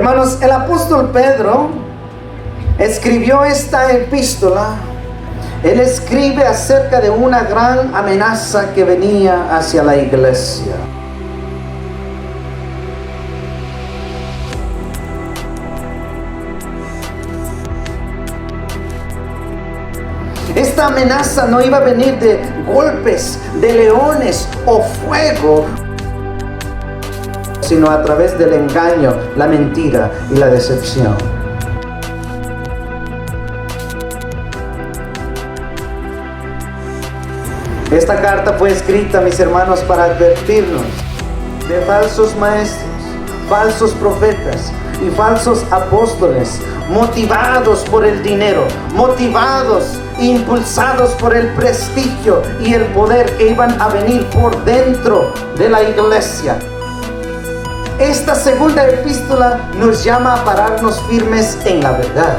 Hermanos, el apóstol Pedro escribió esta epístola. Él escribe acerca de una gran amenaza que venía hacia la iglesia. Esta amenaza no iba a venir de golpes, de leones o fuego, sino a través del engaño, la mentira y la decepción. Esta carta fue escrita, mis hermanos, para advertirnos de falsos maestros, falsos profetas y falsos apóstoles, motivados por el dinero, motivados, impulsados por el prestigio y el poder que iban a venir por dentro de la iglesia. Esta segunda epístola nos llama a pararnos firmes en la verdad,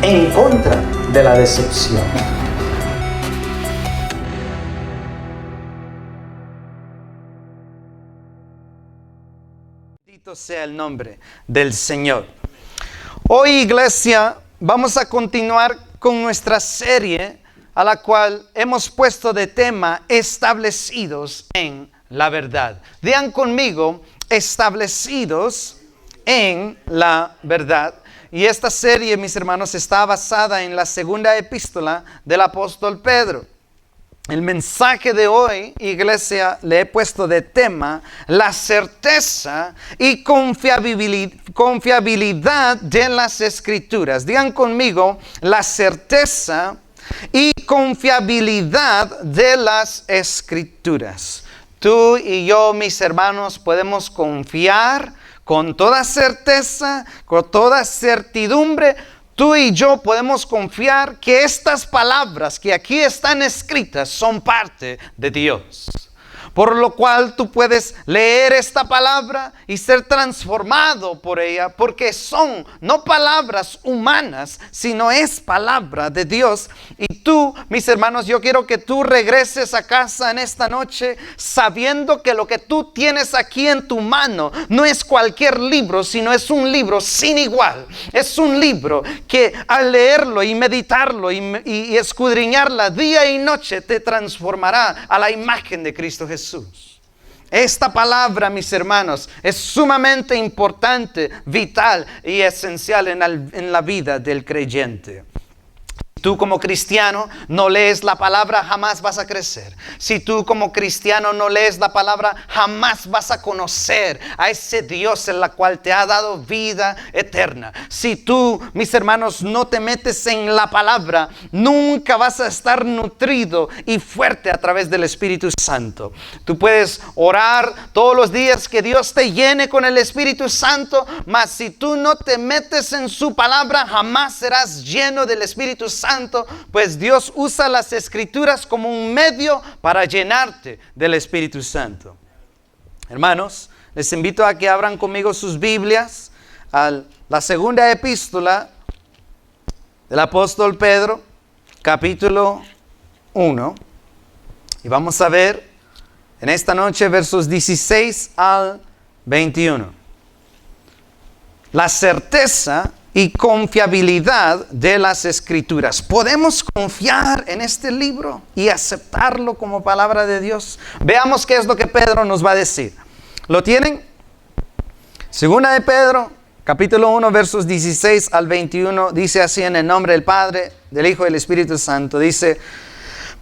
en contra de la decepción. Bendito sea el nombre del Señor. Hoy, iglesia, vamos a continuar con nuestra serie a la cual hemos puesto de tema establecidos en la verdad. Digan conmigo, establecidos en la verdad. Y esta serie, mis hermanos, está basada en la segunda epístola del apóstol Pedro. El mensaje de hoy, iglesia, le he puesto de tema la certeza y confiabilidad de las Escrituras. Digan conmigo, la certeza y confiabilidad de las Escrituras. Tú y yo, mis hermanos, podemos confiar con toda certeza, con toda certidumbre. Tú y yo podemos confiar que estas palabras que aquí están escritas son parte de Dios. Por lo cual tú puedes leer esta palabra y ser transformado por ella, porque son no palabras humanas, sino es palabra de Dios. Y tú, mis hermanos, yo quiero que tú regreses a casa en esta noche sabiendo que lo que tú tienes aquí en tu mano no es cualquier libro, sino es un libro sin igual. Es un libro que al leerlo y meditarlo y escudriñarla día y noche te transformará a la imagen de Cristo Jesús. Esta palabra, mis hermanos, es sumamente importante, vital y esencial en la vida del creyente. Tú como cristiano no lees la palabra, jamás vas a crecer. Si tú como cristiano no lees la palabra, jamás vas a conocer a ese Dios en la cual te ha dado vida eterna. Si tú, mis hermanos, no te metes en la palabra, nunca vas a estar nutrido y fuerte a través del Espíritu Santo. Tú puedes orar todos los días que Dios te llene con el Espíritu Santo, mas si tú no te metes en su palabra, jamás serás lleno del Espíritu Santo. Pues Dios usa las Escrituras como un medio para llenarte del Espíritu Santo. Hermanos, les invito a que abran conmigo sus Biblias a la segunda epístola del apóstol Pedro, capítulo 1. Y vamos a ver en esta noche versos 16 al 21. La certeza y confiabilidad de las Escrituras. ¿Podemos confiar en este libro y aceptarlo como palabra de Dios? Veamos qué es lo que Pedro nos va a decir. ¿Lo tienen? Segunda de Pedro, capítulo 1, versos 16 al 21, dice así en el nombre del Padre, del Hijo y del Espíritu Santo. Dice,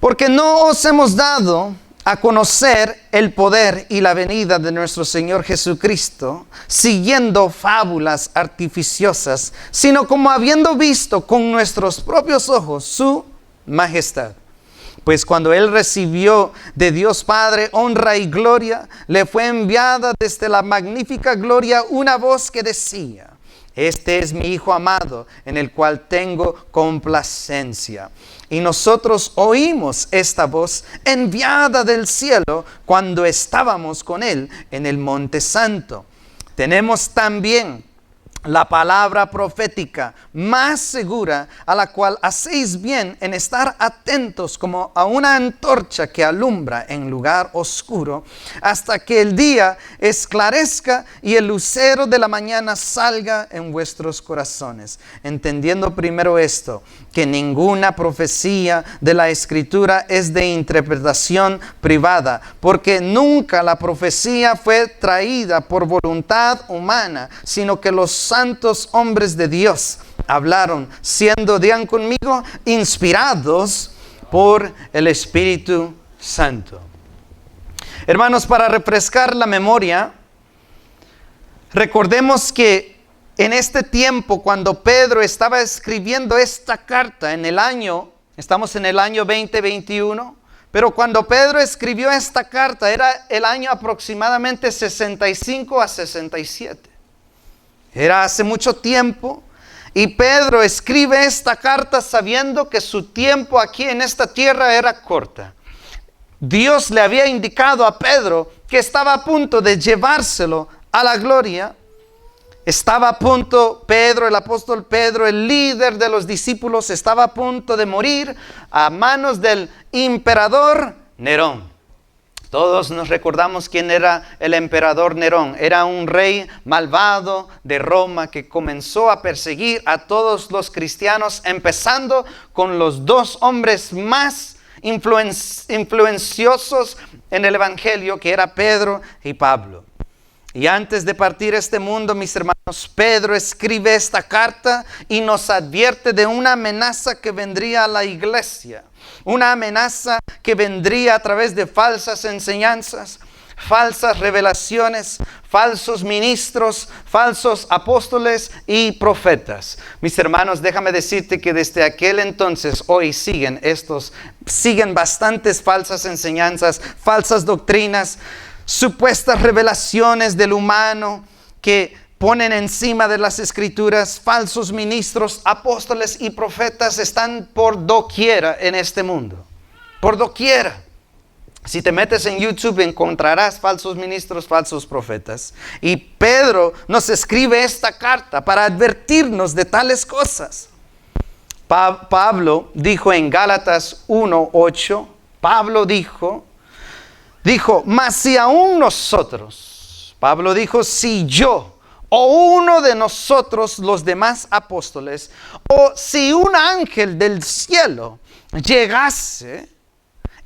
porque no os hemos dado a conocer el poder y la venida de nuestro Señor Jesucristo, siguiendo fábulas artificiosas, sino como habiendo visto con nuestros propios ojos su majestad. Pues cuando Él recibió de Dios Padre honra y gloria, le fue enviada desde la magnífica gloria una voz que decía, este es mi Hijo amado, en el cual tengo complacencia. Y nosotros oímos esta voz enviada del cielo cuando estábamos con Él en el Monte Santo. Tenemos también la palabra profética más segura, a la cual hacéis bien en estar atentos como a una antorcha que alumbra en lugar oscuro, hasta que el día esclarezca y el lucero de la mañana salga en vuestros corazones. Entendiendo primero esto, que ninguna profecía de la Escritura es de interpretación privada, porque nunca la profecía fue traída por voluntad humana, sino que los santos hombres de Dios hablaron, siendo, digan conmigo, inspirados por el Espíritu Santo. Hermanos, para refrescar la memoria, recordemos que en este tiempo, cuando Pedro estaba escribiendo esta carta estamos en el año 2021, pero cuando Pedro escribió esta carta era el año aproximadamente 65 a 67. Era hace mucho tiempo, y Pedro escribe esta carta sabiendo que su tiempo aquí en esta tierra era corta. Dios le había indicado a Pedro que estaba a punto de llevárselo a la gloria. Estaba a punto, Pedro, el apóstol Pedro, el líder de los discípulos, estaba a punto de morir a manos del emperador Nerón. Todos nos recordamos quién era el emperador Nerón. Era un rey malvado de Roma que comenzó a perseguir a todos los cristianos, empezando con los dos hombres más influenciosos en el evangelio, que era Pedro y Pablo. Y antes de partir este mundo, mis hermanos, Pedro escribe esta carta y nos advierte de una amenaza que vendría a la iglesia. Una amenaza que vendría a través de falsas enseñanzas, falsas revelaciones, falsos ministros, falsos apóstoles y profetas. Mis hermanos, déjame decirte que desde aquel entonces, hoy siguen bastantes falsas enseñanzas, falsas doctrinas, supuestas revelaciones del humano que ponen encima de las Escrituras. Falsos ministros, apóstoles y profetas están por doquiera en este mundo. Por doquiera. Si te metes en YouTube encontrarás falsos ministros, falsos profetas. Y Pedro nos escribe esta carta para advertirnos de tales cosas. Pablo dijo en Gálatas 1:8, Pablo dijo, mas si aún nosotros, Pablo dijo, si yo o uno de nosotros, los demás apóstoles, o si un ángel del cielo llegase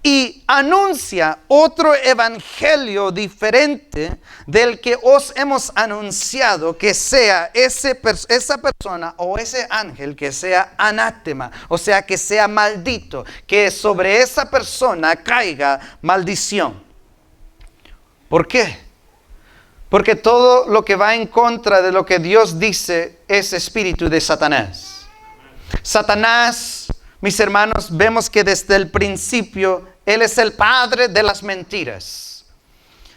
y anuncia otro evangelio diferente del que os hemos anunciado, que sea esa persona o ese ángel que sea anátema, o sea, que sea maldito, que sobre esa persona caiga maldición. ¿Por qué? Porque todo lo que va en contra de lo que Dios dice es espíritu de Satanás. Satanás, mis hermanos, vemos que desde el principio él es el padre de las mentiras.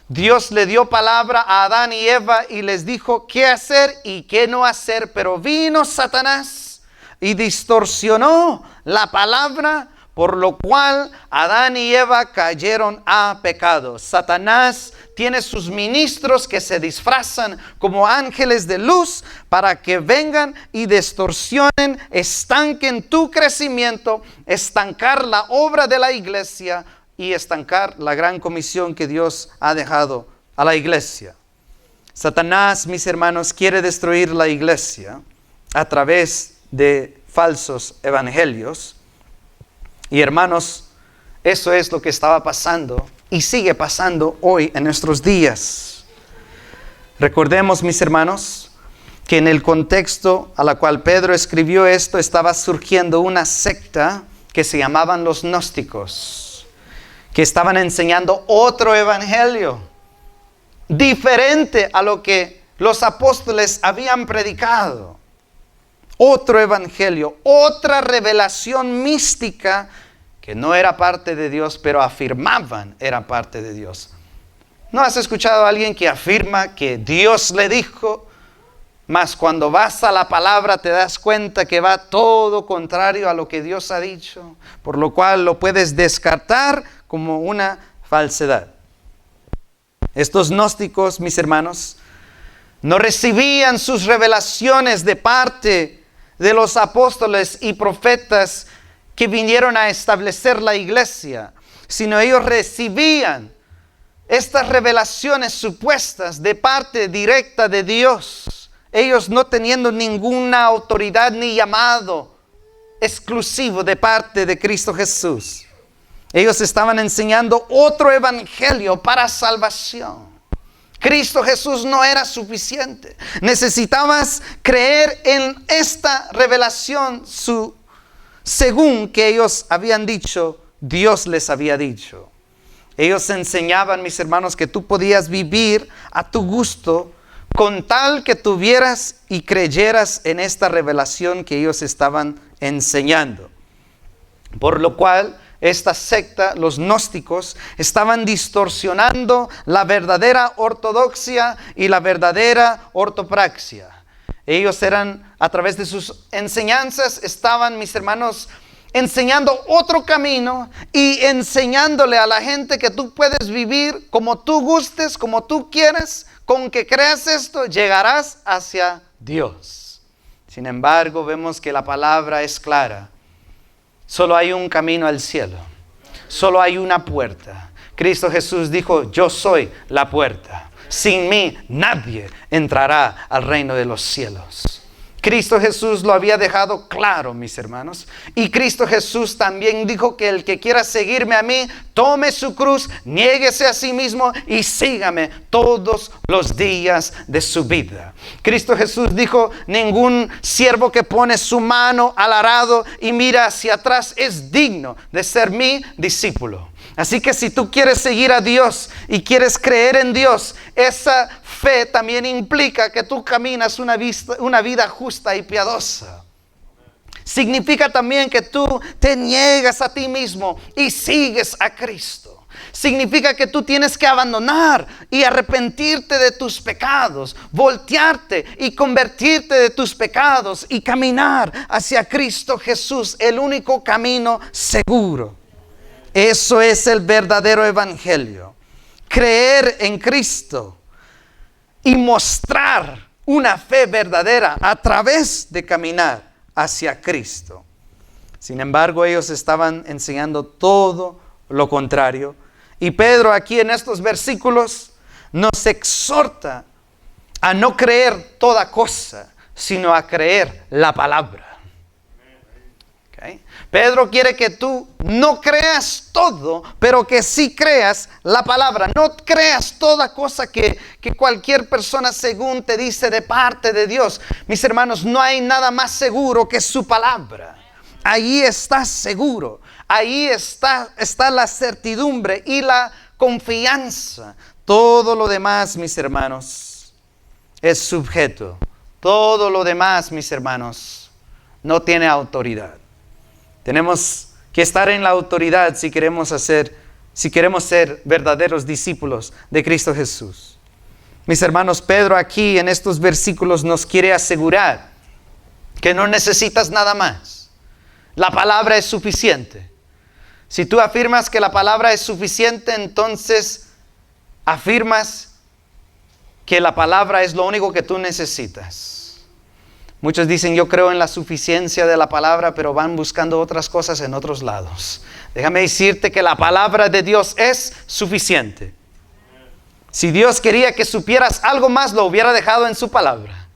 Dios le dio palabra a Adán y Eva y les dijo qué hacer y qué no hacer, pero vino Satanás y distorsionó la palabra, por lo cual Adán y Eva cayeron a pecado. Satanás tiene sus ministros que se disfrazan como ángeles de luz para que vengan y distorsionen, estanquen tu crecimiento, estancar la obra de la iglesia y estancar la gran comisión que Dios ha dejado a la iglesia. Satanás, mis hermanos, quiere destruir la iglesia a través de falsos evangelios. Y hermanos, eso es lo que estaba pasando y sigue pasando hoy en nuestros días. Recordemos, mis hermanos, que en el contexto a la cual Pedro escribió esto, estaba surgiendo una secta que se llamaban los gnósticos, que estaban enseñando otro evangelio, diferente a lo que los apóstoles habían predicado. Otro evangelio, otra revelación mística que no era parte de Dios, pero afirmaban era parte de Dios. ¿No has escuchado a alguien que afirma que Dios le dijo, mas cuando vas a la palabra te das cuenta que va todo contrario a lo que Dios ha dicho, por lo cual lo puedes descartar como una falsedad? Estos gnósticos, mis hermanos, No recibían sus revelaciones de parte de los apóstoles y profetas que vinieron a establecer la iglesia, sino ellos recibían estas revelaciones supuestas de parte directa de Dios, ellos no teniendo ninguna autoridad ni llamado exclusivo de parte de Cristo Jesús. Ellos estaban enseñando otro evangelio para salvación. Cristo Jesús no era suficiente. Necesitabas creer en esta revelación según que ellos habían dicho, Dios les había dicho. Ellos enseñaban, mis hermanos, que tú podías vivir a tu gusto con tal que tuvieras y creyeras en esta revelación que ellos estaban enseñando. Por lo cual, esta secta, los gnósticos, estaban distorsionando la verdadera ortodoxia y la verdadera ortopraxia. Ellos eran, a través de sus enseñanzas, estaban, mis hermanos, enseñando otro camino y enseñándole a la gente que tú puedes vivir como tú gustes, como tú quieres. Con que creas esto, llegarás hacia Dios. Sin embargo, vemos que la palabra es clara. Solo hay un camino al cielo. Solo hay una puerta. Cristo Jesús dijo, yo soy la puerta. Sin mí nadie entrará al reino de los cielos. Cristo Jesús lo había dejado claro, mis hermanos. Y Cristo Jesús también dijo que el que quiera seguirme a mí, tome su cruz, niéguese a sí mismo y sígame todos los días de su vida. Cristo Jesús dijo, ningún siervo que pone su mano al arado y mira hacia atrás es digno de ser mi discípulo. Así que si tú quieres seguir a Dios y quieres creer en Dios, esa fe también implica que tú caminas una vida justa y piadosa. Significa también que tú te niegas a ti mismo y sigues a Cristo. Significa que tú tienes que abandonar y arrepentirte de tus pecados, voltearte y convertirte de tus pecados y caminar hacia Cristo Jesús, el único camino seguro. Eso es el verdadero evangelio. Creer en Cristo y mostrar una fe verdadera a través de caminar hacia Cristo. Sin embargo, ellos estaban enseñando todo lo contrario. Y Pedro aquí en estos versículos nos exhorta a no creer toda cosa, sino a creer la palabra. Pedro quiere que tú no creas todo, pero que sí creas la palabra. No creas toda cosa que cualquier persona según te dice de parte de Dios. Mis hermanos, no hay nada más seguro que su palabra. Ahí estás seguro. Ahí está la certidumbre y la confianza. Todo lo demás, mis hermanos, es sujeto. Todo lo demás, mis hermanos, no tiene autoridad. Tenemos que estar en la autoridad si queremos ser verdaderos discípulos de Cristo Jesús. Mis hermanos, Pedro aquí en estos versículos nos quiere asegurar que no necesitas nada más. La palabra es suficiente. Si tú afirmas que la palabra es suficiente, entonces afirmas que la palabra es lo único que tú necesitas. Muchos dicen, yo creo en la suficiencia de la palabra, pero van buscando otras cosas en otros lados. Déjame decirte que la palabra de Dios es suficiente. Si Dios quería que supieras algo más, lo hubiera dejado en su palabra.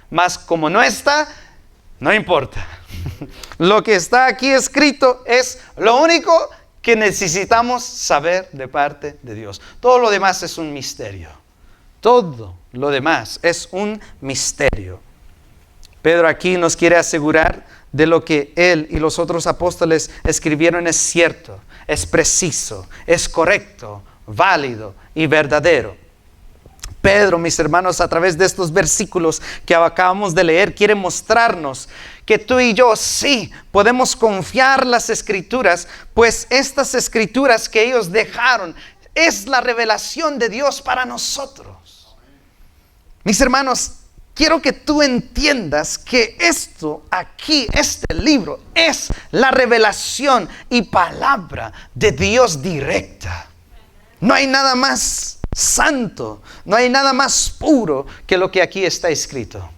Mas como no está, no importa. Lo que está aquí escrito es lo único que necesitamos saber de parte de Dios. Todo lo demás es un misterio. Todo lo demás es un misterio. Pedro aquí nos quiere asegurar de lo que él y los otros apóstoles escribieron es cierto, es preciso, es correcto, válido y verdadero. Pedro, mis hermanos, a través de estos versículos que acabamos de leer, quiere mostrarnos que tú y yo sí podemos confiar las escrituras, pues estas escrituras que ellos dejaron es la revelación de Dios para nosotros. Mis hermanos, quiero que tú entiendas que esto aquí, este libro, es la revelación y palabra de Dios directa. No hay nada más santo. No hay nada más puro que lo que aquí está escrito.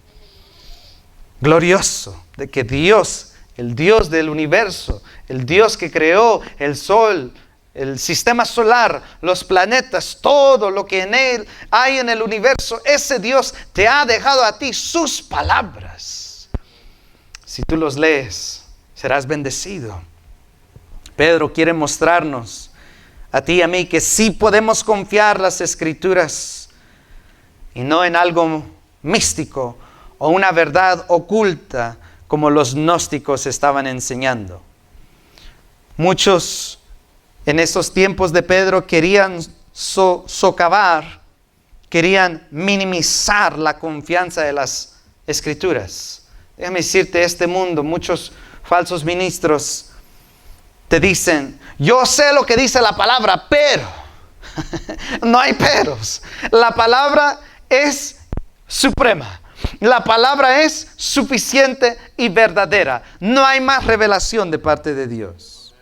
Glorioso de que Dios, el Dios del universo, el Dios que creó el sol, el sistema solar, los planetas, todo lo que en él hay en el universo, ese Dios te ha dejado a ti sus palabras. Si tú los lees, serás bendecido. Pedro quiere mostrarnos a ti y a mí que sí podemos confiar las Escrituras y no en algo místico o una verdad oculta como los gnósticos estaban enseñando. Muchos en esos tiempos de Pedro querían socavar, querían minimizar la confianza de las Escrituras. Déjame decirte, este mundo, muchos falsos ministros te dicen, yo sé lo que dice la palabra, pero no hay peros. La palabra es suprema. La palabra es suficiente y verdadera. No hay más revelación de parte de Dios.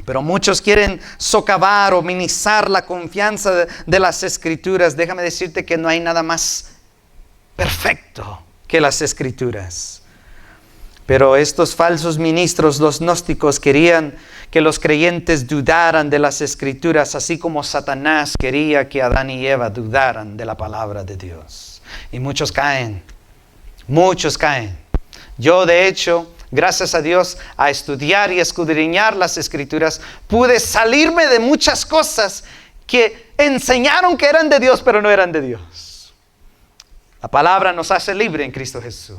Pero muchos quieren socavar o minimizar la confianza de las Escrituras. Déjame decirte que no hay nada más perfecto que las Escrituras. Pero estos falsos ministros, los gnósticos, querían que los creyentes dudaran de las Escrituras, así como Satanás quería que Adán y Eva dudaran de la palabra de Dios. Y muchos caen. Yo, de hecho, gracias a Dios, a estudiar y escudriñar las Escrituras, pude salirme de muchas cosas que enseñaron que eran de Dios, pero no eran de Dios. La palabra nos hace libre en Cristo Jesús.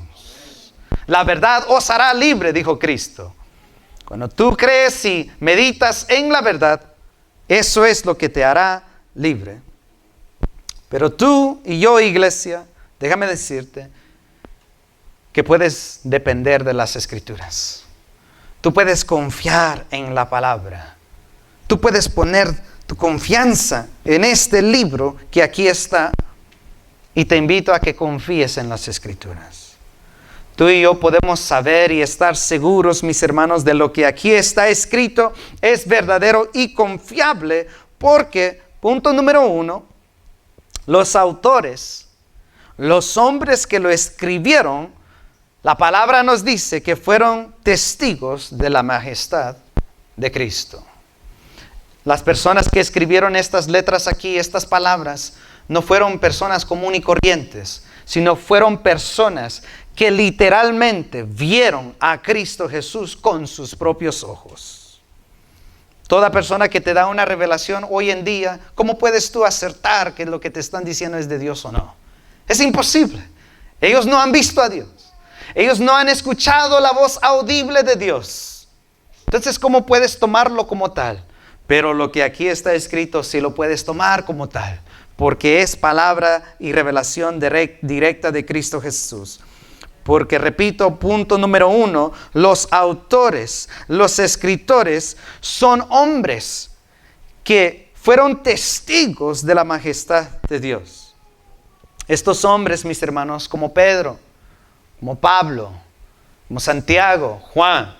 La verdad os hará libre, dijo Cristo. Cuando tú crees y meditas en la verdad, eso es lo que te hará libre. Pero tú y yo, iglesia, déjame decirte que puedes depender de las Escrituras. Tú puedes confiar en la palabra. Tú puedes poner tu confianza en este libro que aquí está. Y te invito a que confíes en las Escrituras. Tú y yo podemos saber y estar seguros, mis hermanos, de lo que aquí está escrito es verdadero y confiable porque, punto número 1, los autores, los hombres que lo escribieron, la palabra nos dice que fueron testigos de la majestad de Cristo. Las personas que escribieron estas letras aquí, estas palabras, no fueron personas comunes y corrientes, sino fueron personas que literalmente vieron a Cristo Jesús con sus propios ojos. Toda persona que te da una revelación hoy en día, ¿cómo puedes tú acertar que lo que te están diciendo es de Dios o no? Es imposible. Ellos no han visto a Dios. Ellos no han escuchado la voz audible de Dios. Entonces, ¿cómo puedes tomarlo como tal? Pero lo que aquí está escrito sí lo puedes tomar como tal, porque es palabra y revelación directa de Cristo Jesús. Porque, repito, punto número 1, los autores, los escritores son hombres que fueron testigos de la majestad de Dios. Estos hombres, mis hermanos, como Pedro, como Pablo, como Santiago, Juan,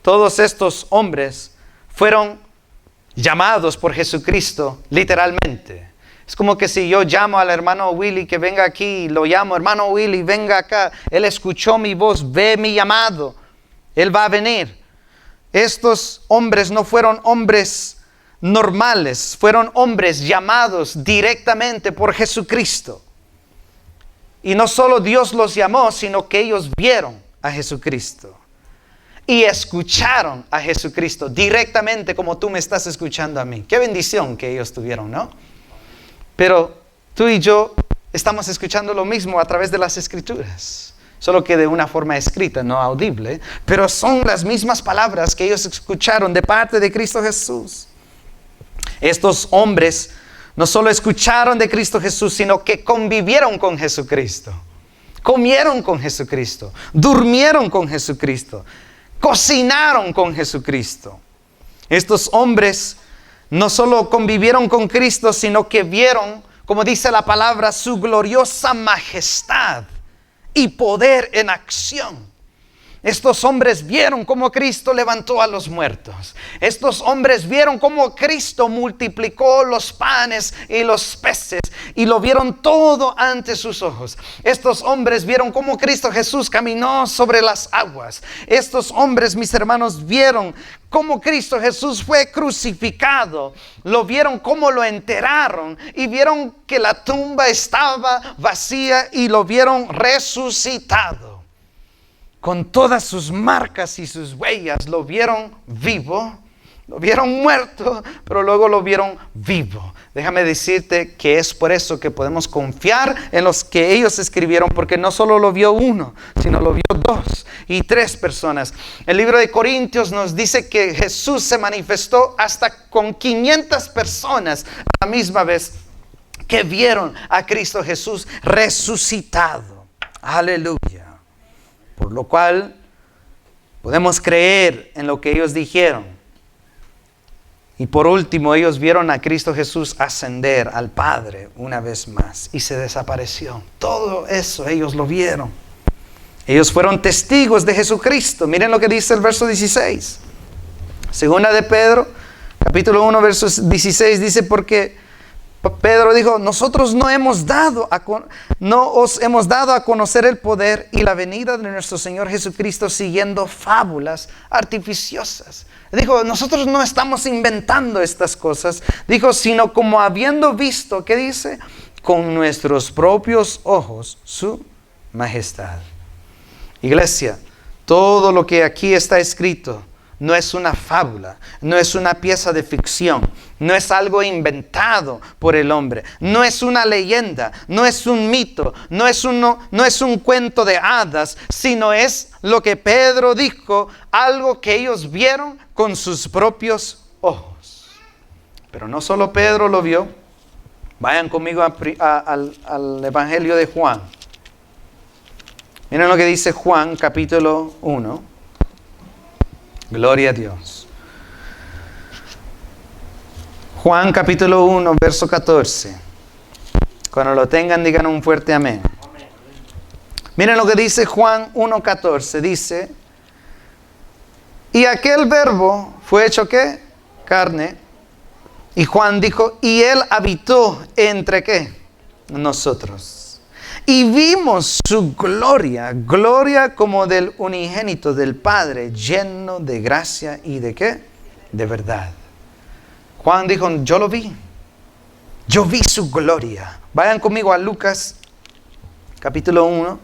todos estos hombres fueron llamados por Jesucristo literalmente. Es como que si yo llamo al hermano Willy que venga aquí, lo llamo, hermano Willy, venga acá. Él escuchó mi voz, ve mi llamado. Él va a venir. Estos hombres no fueron hombres normales, fueron hombres llamados directamente por Jesucristo. Y no solo Dios los llamó, sino que ellos vieron a Jesucristo. Y escucharon a Jesucristo directamente como tú me estás escuchando a mí. Qué bendición que ellos tuvieron, ¿no? Pero tú y yo estamos escuchando lo mismo a través de las Escrituras. Solo que de una forma escrita, no audible. Pero son las mismas palabras que ellos escucharon de parte de Cristo Jesús. Estos hombres no solo escucharon de Cristo Jesús, sino que convivieron con Jesucristo. Comieron con Jesucristo. Durmieron con Jesucristo. Cocinaron con Jesucristo. Estos hombres no solo convivieron con Cristo, sino que vieron, como dice la palabra, su gloriosa majestad y poder en acción. Estos hombres vieron cómo Cristo levantó a los muertos. Estos hombres vieron cómo Cristo multiplicó los panes y los peces y lo vieron todo ante sus ojos. Estos hombres vieron cómo Cristo Jesús caminó sobre las aguas. Estos hombres, mis hermanos, vieron cómo Cristo Jesús fue crucificado. Lo vieron cómo lo enterraron y vieron que la tumba estaba vacía y lo vieron resucitado. Con todas sus marcas y sus huellas, lo vieron vivo, lo vieron muerto, pero luego lo vieron vivo. Déjame decirte que es por eso que podemos confiar en los que ellos escribieron, porque no solo lo vio uno, sino lo vio 2 y 3 personas. El libro de Corintios nos dice que Jesús se manifestó hasta con 500 personas a la misma vez que vieron a Cristo Jesús resucitado. Aleluya. Por lo cual podemos creer en lo que ellos dijeron. Y por último, ellos vieron a Cristo Jesús ascender al Padre una vez más y se desapareció. Todo eso ellos lo vieron. Ellos fueron testigos de Jesucristo. Miren lo que dice el verso 16. Segunda de Pedro, capítulo 1, verso 16, dice: porque Pedro dijo, nosotros no os hemos dado a conocer el poder y la venida de nuestro Señor Jesucristo siguiendo fábulas artificiosas. Dijo, nosotros no estamos inventando estas cosas. Dijo, sino como habiendo visto, ¿qué dice? Con nuestros propios ojos su majestad. Iglesia, todo lo que aquí está escrito no es una fábula, no es una pieza de ficción, no es algo inventado por el hombre, no es una leyenda, no es un mito, no es un cuento de hadas, sino es lo que Pedro dijo, algo que ellos vieron con sus propios ojos. Pero no solo Pedro lo vio. Vayan conmigo al Evangelio de Juan. Miren lo que dice Juan, capítulo 1. Gloria a Dios. Juan capítulo 1, verso 14. Cuando lo tengan, digan un fuerte amén. Miren lo que dice Juan 1:14. Dice, y aquel verbo fue hecho ¿qué? Carne. Y Juan dijo, y él habitó entre ¿qué? Nosotros. Y vimos su gloria, gloria como del unigénito del Padre, lleno de gracia y de ¿qué? De verdad. Juan dijo, yo lo vi. Yo vi su gloria. Vayan conmigo a Lucas, capítulo 1.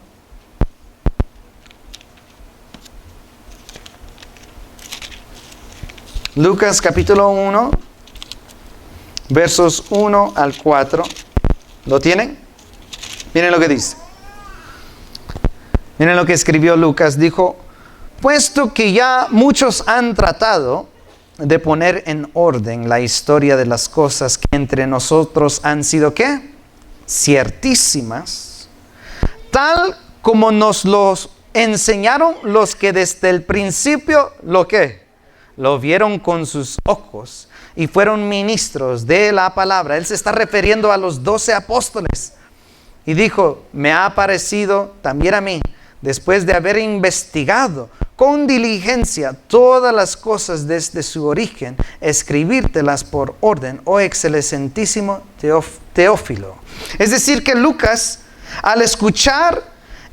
Lucas, capítulo 1, versos 1 al 4. ¿Lo tienen? Miren lo que dice. Miren lo que escribió Lucas. Dijo, puesto que ya muchos han tratado de poner en orden la historia de las cosas que entre nosotros han sido ¿qué? Ciertísimas, tal como nos los enseñaron los que desde el principio lo ¿qué? Lo vieron con sus ojos y fueron ministros de la palabra. Él se está refiriendo a los 12 apóstoles. Y dijo, me ha parecido también a mí, después de haber investigado con diligencia todas las cosas desde su origen, escribírtelas por orden, oh excelentísimo Teófilo. Es decir, que Lucas, al escuchar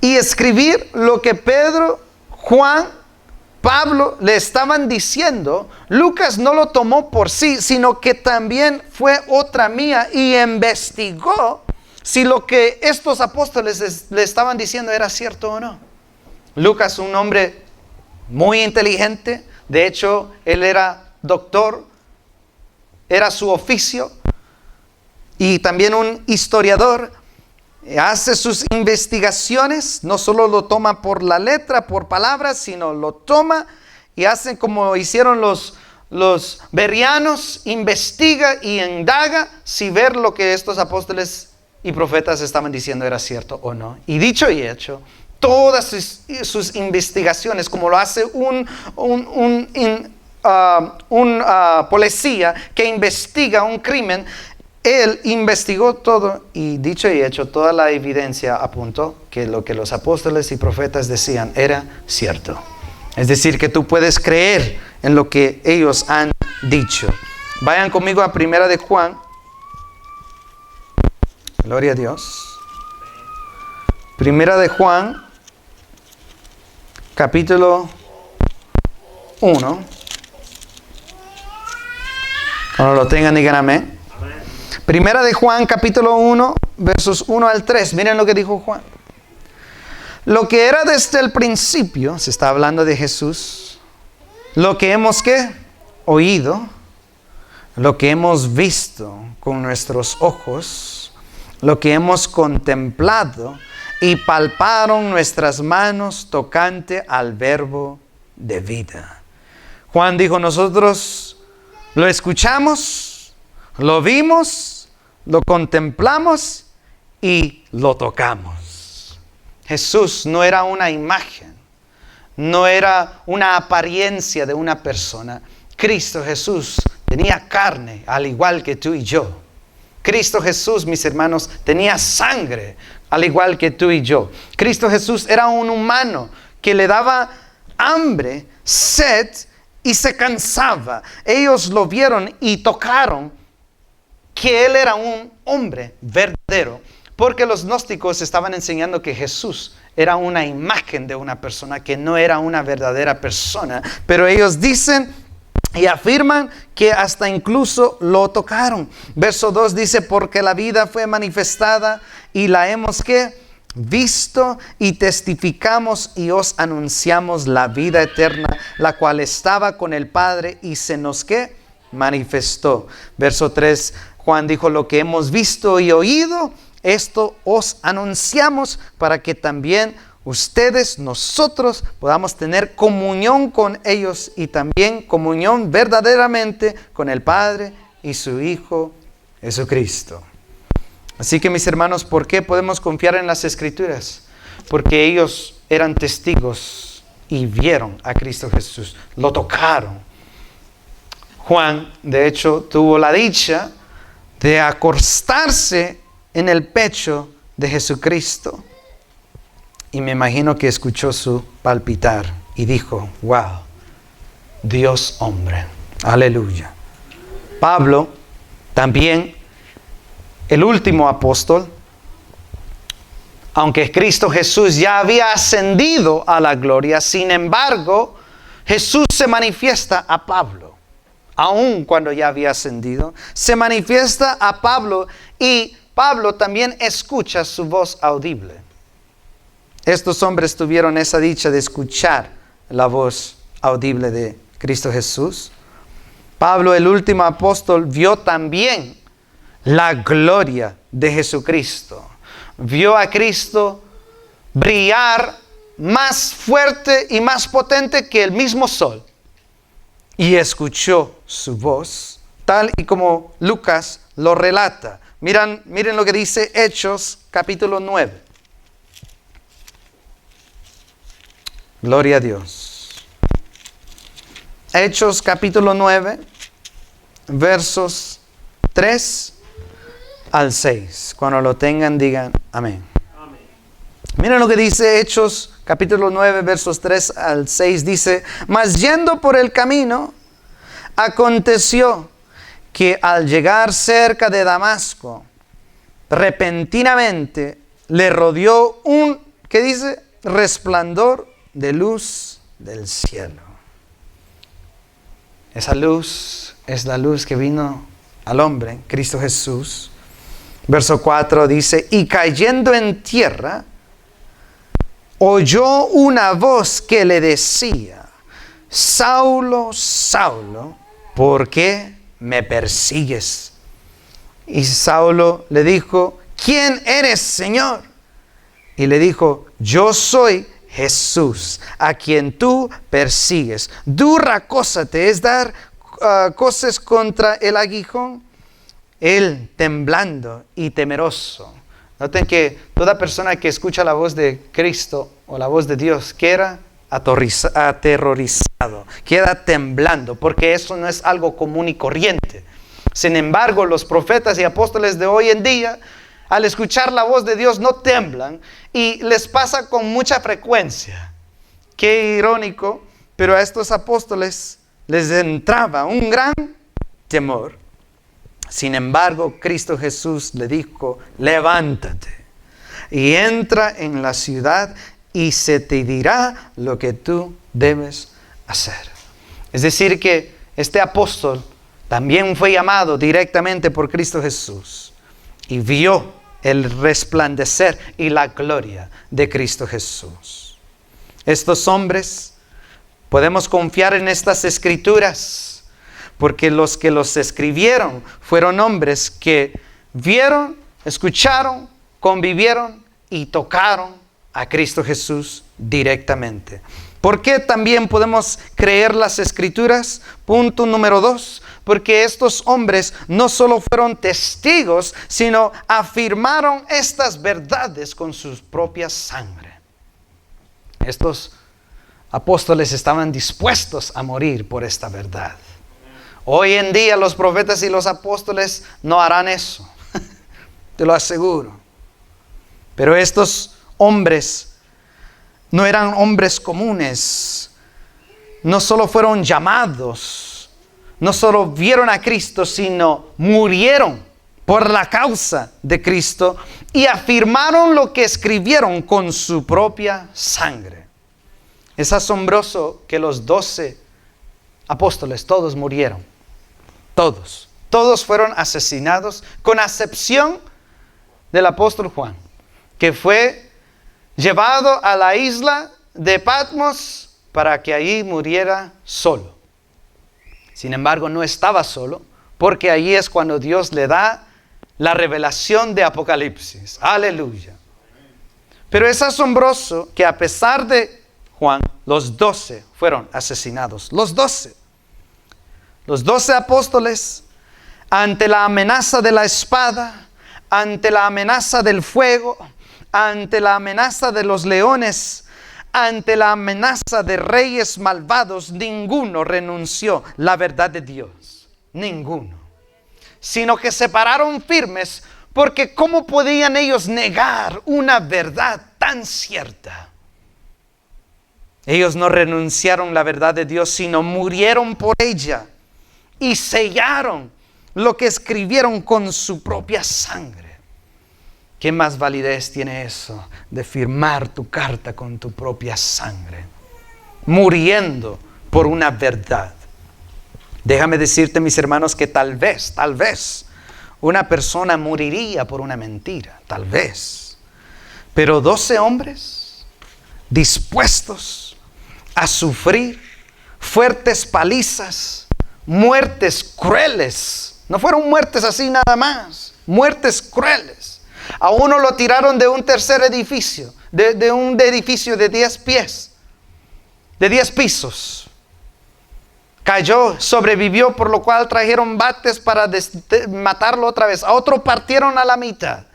y escribir lo que Pedro, Juan, Pablo le estaban diciendo, Lucas no lo tomó por sí, sino que también fue otra mía y investigó si lo que estos apóstoles le estaban diciendo era cierto o no. Lucas, un hombre muy inteligente, de hecho, él era doctor, era su oficio, y también un historiador, hace sus investigaciones, no solo lo toma por la letra, por palabras, sino lo toma y hace como hicieron los bereanos, investiga y indaga si ver lo que estos apóstoles y profetas estaban diciendo era cierto o no. Y dicho y hecho, todas sus investigaciones, como lo hace un policía que investiga un crimen, él investigó todo y dicho y hecho, toda la evidencia apuntó que lo que los apóstoles y profetas decían era cierto. Es decir, que tú puedes creer en lo que ellos han dicho. Vayan conmigo a Primera de Juan. Gloria a Dios. Primera de Juan, capítulo 1. Cuando lo tengan, digan amén. Primera de Juan, capítulo 1, versos 1 al 3. Miren lo que dijo Juan. Lo que era desde el principio, se está hablando de Jesús, lo que hemos ¿qué? Oído, lo que hemos visto con nuestros ojos, lo que hemos contemplado y palparon nuestras manos tocante al verbo de vida. Juan dijo, nosotros lo escuchamos, lo vimos, lo contemplamos y lo tocamos. Jesús no era una imagen, no era una apariencia de una persona. Cristo Jesús tenía carne, al igual que tú y yo. Cristo Jesús, mis hermanos, tenía sangre, al igual que tú y yo. Cristo Jesús era un humano que le daba hambre, sed y se cansaba. Ellos lo vieron y tocaron que Él era un hombre verdadero, porque los gnósticos estaban enseñando que Jesús era una imagen de una persona, que no era una verdadera persona. Pero ellos dicen y afirman que hasta incluso lo tocaron. Verso 2 dice, porque la vida fue manifestada y la hemos ¿qué? Visto y testificamos y os anunciamos la vida eterna, la cual estaba con el Padre y se nos ¿qué? Manifestó. Verso 3, Juan dijo, lo que hemos visto y oído, esto os anunciamos para que también ustedes, nosotros, podamos tener comunión con ellos y también comunión verdaderamente con el Padre y su Hijo Jesucristo. Así que, mis hermanos, ¿por qué podemos confiar en las Escrituras? Porque ellos eran testigos y vieron a Cristo Jesús, lo tocaron. Juan, de hecho, tuvo la dicha de acostarse en el pecho de Jesucristo. Y me imagino que escuchó su palpitar y dijo, wow, Dios hombre, aleluya. Pablo, también el último apóstol, aunque Cristo Jesús ya había ascendido a la gloria, sin embargo, Jesús se manifiesta a Pablo, aun cuando ya había ascendido, se manifiesta a Pablo y Pablo también escucha su voz audible. Estos hombres tuvieron esa dicha de escuchar la voz audible de Cristo Jesús. Pablo, el último apóstol, vio también la gloria de Jesucristo. Vio a Cristo brillar más fuerte y más potente que el mismo sol. Y escuchó su voz, tal y como Lucas lo relata. Miren lo que dice Hechos capítulo 9. Gloria a Dios. Hechos capítulo 9, versos 3 al 6. Cuando lo tengan, digan amén. Amén. Miren lo que dice Hechos capítulo 9, versos 3 al 6. Dice, mas yendo por el camino, aconteció que al llegar cerca de Damasco, repentinamente le rodeó un, ¿qué dice? Resplandor de luz del cielo. Esa luz es la luz que vino al hombre, Cristo Jesús. Verso 4 dice, y cayendo en tierra, oyó una voz que le decía, Saulo, Saulo, ¿por qué me persigues? Y Saulo le dijo, ¿quién eres, Señor? Y le dijo, yo soy Jesús, a quien tú persigues. Dura cosa te es dar cosas contra el aguijón. Él, temblando y temeroso. Noten que toda persona que escucha la voz de Cristo o la voz de Dios queda aterrorizado, queda temblando, porque eso no es algo común y corriente. Sin embargo, los profetas y apóstoles de hoy en día, al escuchar la voz de Dios, no temblan y les pasa con mucha frecuencia. Qué irónico, Pero a estos apóstoles les entraba un gran temor. Sin embargo, Cristo Jesús le dijo, levántate y entra en la ciudad y se te dirá lo que tú debes hacer. Es decir que este apóstol también fue llamado directamente por Cristo Jesús y vio el resplandecer y la gloria de Cristo Jesús. Estos hombres, podemos confiar en estas escrituras, porque los que los escribieron fueron hombres que vieron, escucharon, convivieron y tocaron a Cristo Jesús directamente. ¿Por qué también podemos creer las escrituras? Punto número 2. Porque estos hombres no solo fueron testigos, sino afirmaron estas verdades con su propia sangre. Estos apóstoles estaban dispuestos a morir por esta verdad. Hoy en día los profetas y los apóstoles no harán eso. Te lo aseguro. Pero estos hombres no eran hombres comunes. No solo fueron llamados, no solo vieron a Cristo, sino murieron por la causa de Cristo y afirmaron lo que escribieron con su propia sangre. Es asombroso que los 12 apóstoles, todos murieron. Todos fueron asesinados, con excepción del apóstol Juan, que fue llevado a la isla de Patmos para que allí muriera solo. Sin embargo, no estaba solo, porque allí es cuando Dios le da la revelación de Apocalipsis. Aleluya. Pero es asombroso que a pesar de Juan, los 12 fueron asesinados. Los 12 apóstoles, ante la amenaza de la espada, ante la amenaza del fuego, ante la amenaza de los leones, ante la amenaza de reyes malvados, ninguno renunció la verdad de Dios. Ninguno. Sino que se pararon firmes, porque ¿cómo podían ellos negar una verdad tan cierta? Ellos no renunciaron la verdad de Dios, sino murieron por ella y sellaron lo que escribieron con su propia sangre. ¿Qué más validez tiene eso de firmar tu carta con tu propia sangre? Muriendo por una verdad. Déjame decirte, mis hermanos, que tal vez, una persona moriría por una mentira, tal vez. Pero 12 hombres dispuestos a sufrir fuertes palizas, muertes crueles. No fueron muertes así nada más, muertes crueles. A uno lo tiraron de un tercer edificio, de un edificio de 10 pies, de 10 pisos. Cayó, sobrevivió, por lo cual trajeron bates para matarlo otra vez. A otro partieron a la mitad.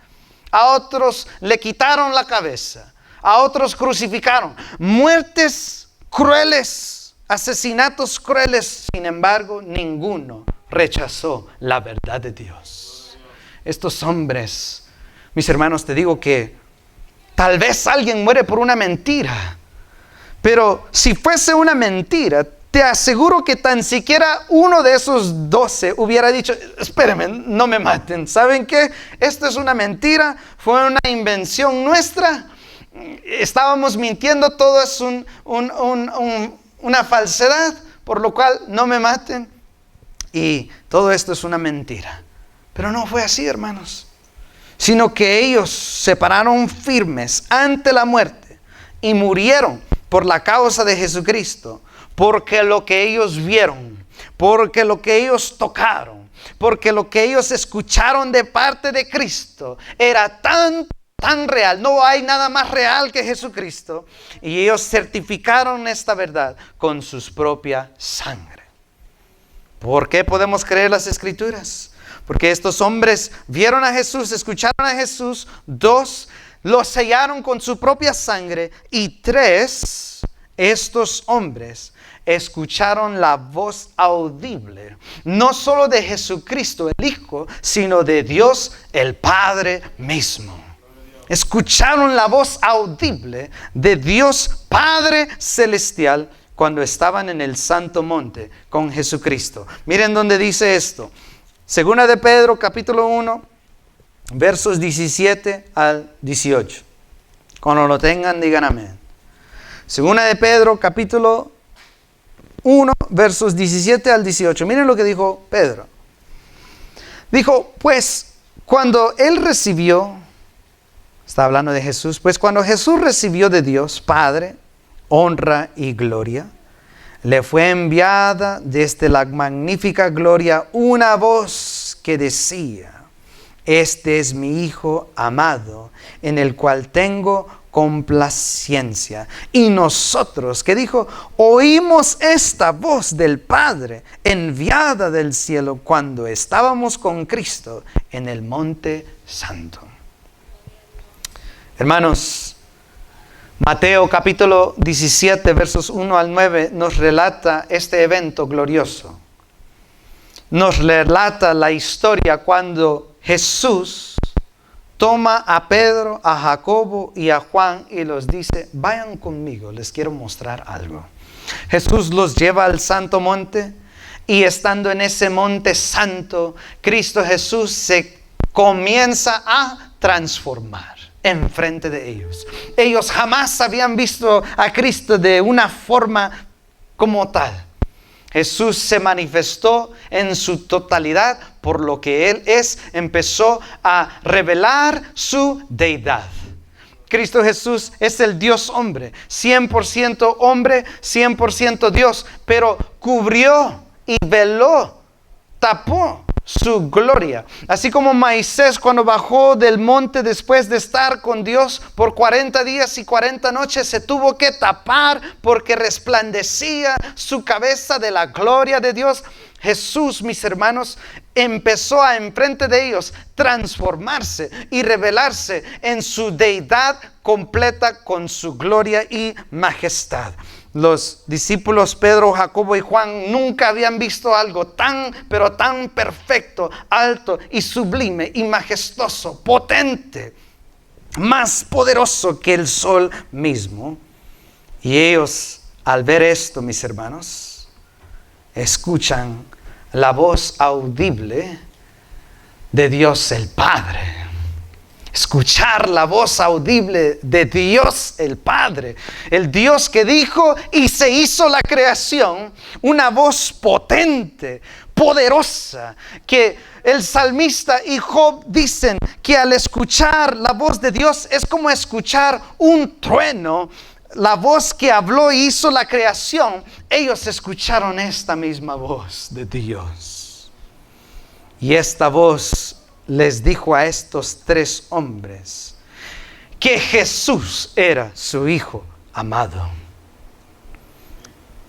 A otros le quitaron la cabeza. A otros crucificaron. Muertes crueles, asesinatos crueles. Sin embargo, ninguno rechazó la verdad de Dios. Estos hombres, mis hermanos, te digo que tal vez alguien muere por una mentira. Pero si fuese una mentira, te aseguro que tan siquiera uno de esos 12 hubiera dicho, espérenme, no me maten. ¿Saben qué? Esto es una mentira, fue una invención nuestra. Estábamos mintiendo, todo es una falsedad, por lo cual no me maten. Y todo esto es una mentira. Pero no fue así, hermanos. Sino que ellos se pararon firmes ante la muerte y murieron por la causa de Jesucristo. Porque lo que ellos vieron, porque lo que ellos tocaron, porque lo que ellos escucharon de parte de Cristo era tan real. No hay nada más real que Jesucristo. Y ellos certificaron esta verdad con su propia sangre. ¿Por qué podemos creer las Escrituras? Porque estos hombres vieron a Jesús, escucharon a Jesús. 2, lo sellaron con su propia sangre. Y 3, estos hombres escucharon la voz audible, no solo de Jesucristo el Hijo, sino de Dios el Padre mismo. Escucharon la voz audible de Dios Padre Celestial cuando estaban en el Santo Monte con Jesucristo. Miren dónde dice esto. Segunda de Pedro, capítulo 1, versos 17 al 18. Cuando lo tengan, digan amén. Segunda de Pedro, capítulo 1, versos 17 al 18. Miren lo que dijo Pedro. Dijo, pues, cuando él recibió, está hablando de Jesús, pues cuando Jesús recibió de Dios, Padre, honra y gloria, le fue enviada desde la magnífica gloria una voz que decía, este es mi Hijo amado, en el cual tengo complacencia. Y nosotros, ¿qué dijo? Oímos esta voz del Padre, enviada del cielo, cuando estábamos con Cristo en el Monte Santo. Hermanos, Mateo capítulo 17, versos 1 al 9, nos relata este evento glorioso. Nos relata la historia cuando Jesús toma a Pedro, a Jacobo y a Juan y los dice, vayan conmigo, les quiero mostrar algo. Jesús los lleva al Santo Monte y estando en ese Monte Santo, Cristo Jesús se comienza a transformar enfrente de ellos. Ellos jamás habían visto a Cristo de una forma como tal. Jesús se manifestó en su totalidad por lo que Él es, empezó a revelar su deidad. Cristo Jesús es el Dios hombre, 100% Dios, pero cubrió y veló, tapó su gloria. Así como Moisés cuando bajó del monte después de estar con Dios por 40 días y 40 noches se tuvo que tapar porque resplandecía su cabeza de la gloria de Dios. Jesús, mis hermanos, empezó a enfrente de ellos transformarse y revelarse en su deidad completa con su gloria y majestad. Los discípulos Pedro, Jacobo y Juan nunca habían visto algo tan, pero tan perfecto, alto y sublime y majestuoso, potente, más poderoso que el sol mismo. Y ellos, al ver esto, mis hermanos, escuchan la voz audible de Dios el Padre. Escuchar la voz audible de Dios el Padre, el Dios que dijo y se hizo la creación, una voz potente, poderosa, que el salmista y Job dicen que al escuchar la voz de Dios es como escuchar un trueno. La voz que habló y hizo la creación, ellos escucharon esta misma voz de Dios. Y esta voz les dijo a estos tres hombres que Jesús era su Hijo amado.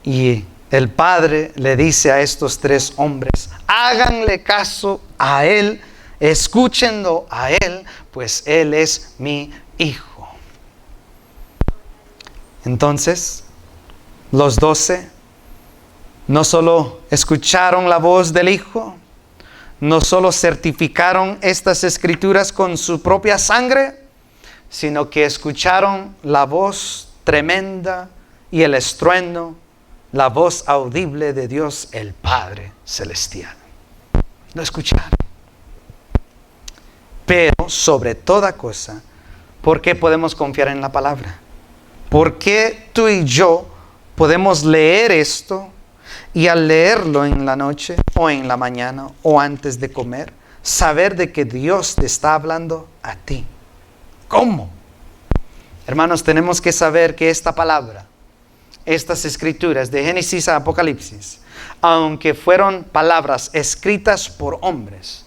Y el Padre le dice a estos tres hombres, háganle caso a Él, escúchenlo a Él, pues Él es mi Hijo. Entonces, los 12 no solo escucharon la voz del Hijo, no solo certificaron estas escrituras con su propia sangre, sino que escucharon la voz tremenda y el estruendo, la voz audible de Dios el Padre Celestial. Lo escucharon. Pero sobre toda cosa, ¿por qué podemos confiar en la palabra? ¿Por qué tú y yo podemos leer esto? Y al leerlo en la noche o en la mañana o antes de comer, saber de que Dios te está hablando a ti. ¿Cómo? Hermanos, tenemos que saber que esta palabra, estas escrituras de Génesis a Apocalipsis, aunque fueron palabras escritas por hombres,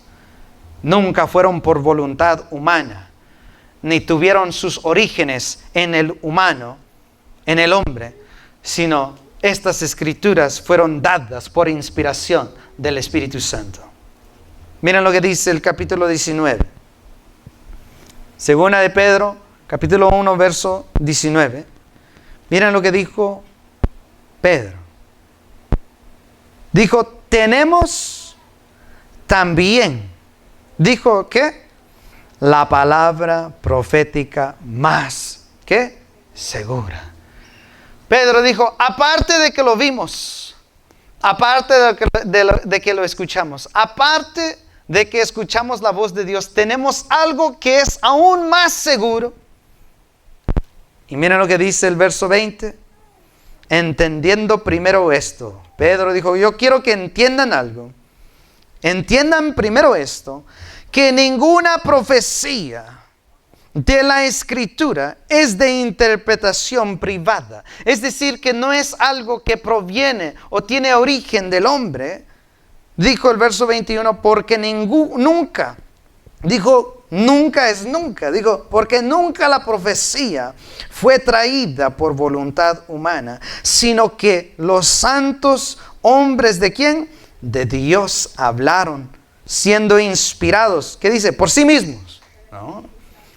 nunca fueron por voluntad humana, ni tuvieron sus orígenes en el humano, en el hombre, sino estas escrituras fueron dadas por inspiración del Espíritu Santo. Miren lo que dice el capítulo 19. Segunda de Pedro, capítulo 1, verso 19. Miren lo que dijo Pedro. Dijo, tenemos también, dijo, ¿qué? La palabra profética más, ¿qué? Segura. Pedro dijo, aparte de que lo vimos, aparte de que lo escuchamos, aparte de que escuchamos la voz de Dios, tenemos algo que es aún más seguro. Y miren lo que dice el verso 20. Entendiendo primero esto. Pedro dijo, yo quiero que entiendan algo. Entiendan primero esto, que ninguna profecía de la Escritura es de interpretación privada. Es decir, que no es algo que proviene o tiene origen del hombre. Dijo el verso 21, porque nunca, dijo, nunca es nunca. Digo, porque nunca la profecía fue traída por voluntad humana, sino que los santos hombres ¿de quién? De Dios hablaron, siendo inspirados. ¿Qué dice? Por sí mismos. ¿No?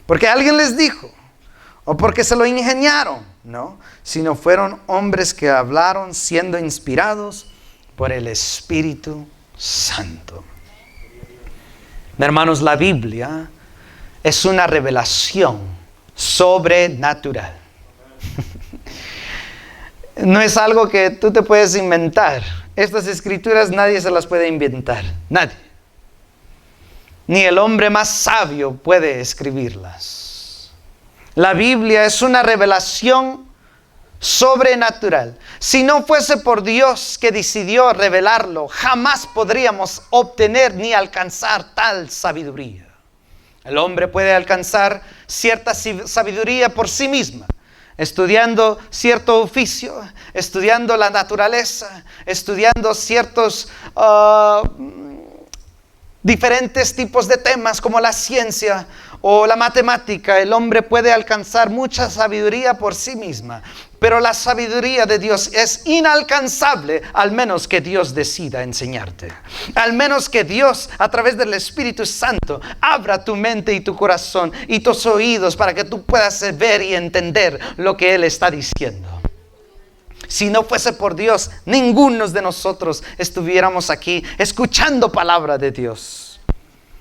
Porque alguien les dijo, o porque se lo ingeniaron, no, sino fueron hombres que hablaron siendo inspirados por el Espíritu Santo. Hermanos, la Biblia es una revelación sobrenatural. No es algo que tú te puedes inventar. Estas escrituras nadie se las puede inventar, nadie. Ni el hombre más sabio puede escribirlas. La Biblia es una revelación sobrenatural. Si no fuese por Dios que decidió revelarlo, jamás podríamos obtener ni alcanzar tal sabiduría. El hombre puede alcanzar cierta sabiduría por sí misma, estudiando cierto oficio, estudiando la naturaleza, estudiando ciertos diferentes tipos de temas como la ciencia o la matemática. El hombre puede alcanzar mucha sabiduría por sí misma, pero la sabiduría de Dios es inalcanzable al menos que Dios decida enseñarte. Al menos que Dios, a través del Espíritu Santo, abra tu mente y tu corazón y tus oídos para que tú puedas ver y entender lo que Él está diciendo. Si no fuese por Dios, ninguno de nosotros estuviéramos aquí escuchando palabra de Dios.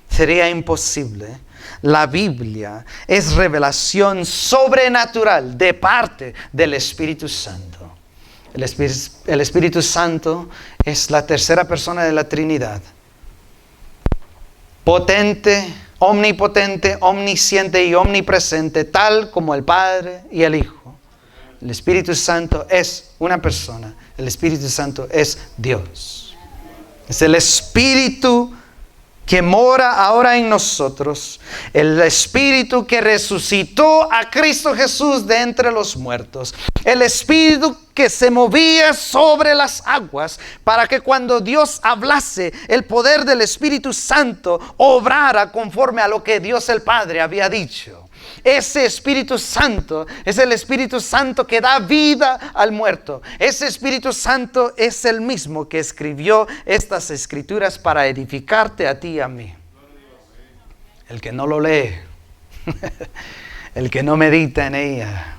Sería imposible. La Biblia es revelación sobrenatural de parte del Espíritu Santo. El Espíritu Santo es la tercera persona de la Trinidad. Potente, omnipotente, omnisciente y omnipresente, tal como el Padre y el Hijo. El Espíritu Santo es una persona. El Espíritu Santo es Dios. Es el Espíritu que mora ahora en nosotros. El Espíritu que resucitó a Cristo Jesús de entre los muertos. El Espíritu que se movía sobre las aguas para que cuando Dios hablase, el poder del Espíritu Santo obrara conforme a lo que Dios el Padre había dicho. Ese Espíritu Santo es el Espíritu Santo que da vida al muerto. Ese Espíritu Santo es el mismo que escribió estas escrituras para edificarte a ti y a mí. El que no lo lee, el que no medita en ella,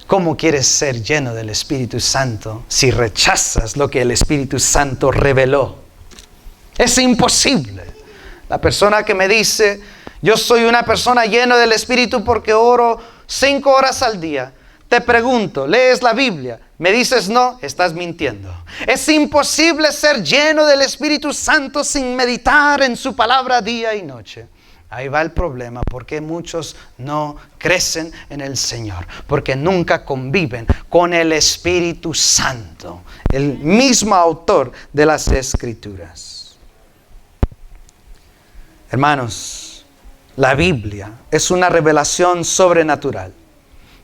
¿cómo quieres ser lleno del Espíritu Santo si rechazas lo que el Espíritu Santo reveló? Es imposible. La persona que me dice, yo soy una persona llena del Espíritu porque oro 5 horas al día. Te pregunto, ¿lees la Biblia? Me dices no, estás mintiendo. Es imposible ser lleno del Espíritu Santo sin meditar en su palabra día y noche. Ahí va el problema, porque muchos no crecen en el Señor, porque nunca conviven con el Espíritu Santo, el mismo autor de las Escrituras. Hermanos, la Biblia es una revelación sobrenatural.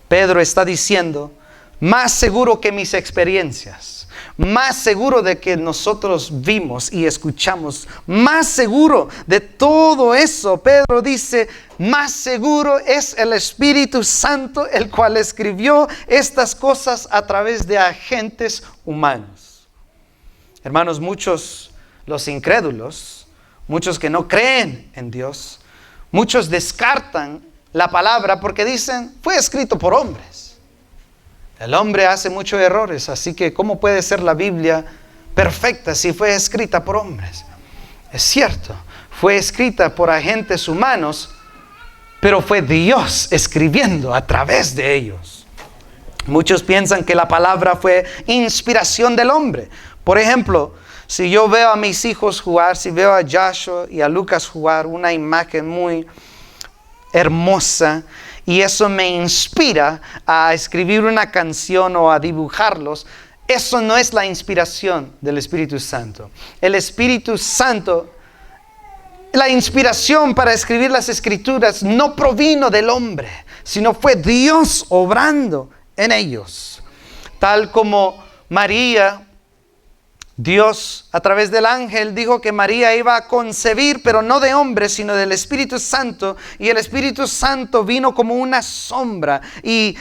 Pedro está diciendo, más seguro que mis experiencias, más seguro de que nosotros vimos y escuchamos, más seguro de todo eso, Pedro dice, más seguro es el Espíritu Santo, el cual escribió estas cosas a través de agentes humanos. Hermanos, muchos, los incrédulos, muchos que no creen en Dios, muchos descartan la palabra porque dicen, fue escrito por hombres. El hombre hace muchos errores, así que ¿cómo puede ser la Biblia perfecta si fue escrita por hombres? Es cierto, fue escrita por agentes humanos, pero fue Dios escribiendo a través de ellos. Muchos piensan que la palabra fue inspiración del hombre. Por ejemplo, si yo veo a mis hijos jugar, si veo a Joshua y a Lucas jugar, una imagen muy hermosa, y eso me inspira a escribir una canción o a dibujarlos, eso no es la inspiración del Espíritu Santo. El Espíritu Santo, la inspiración para escribir las Escrituras no provino del hombre, sino fue Dios obrando en ellos. Tal como María, Dios a través del ángel dijo que María iba a concebir, pero no de hombre, sino del Espíritu Santo. Y el Espíritu Santo vino como una sombra y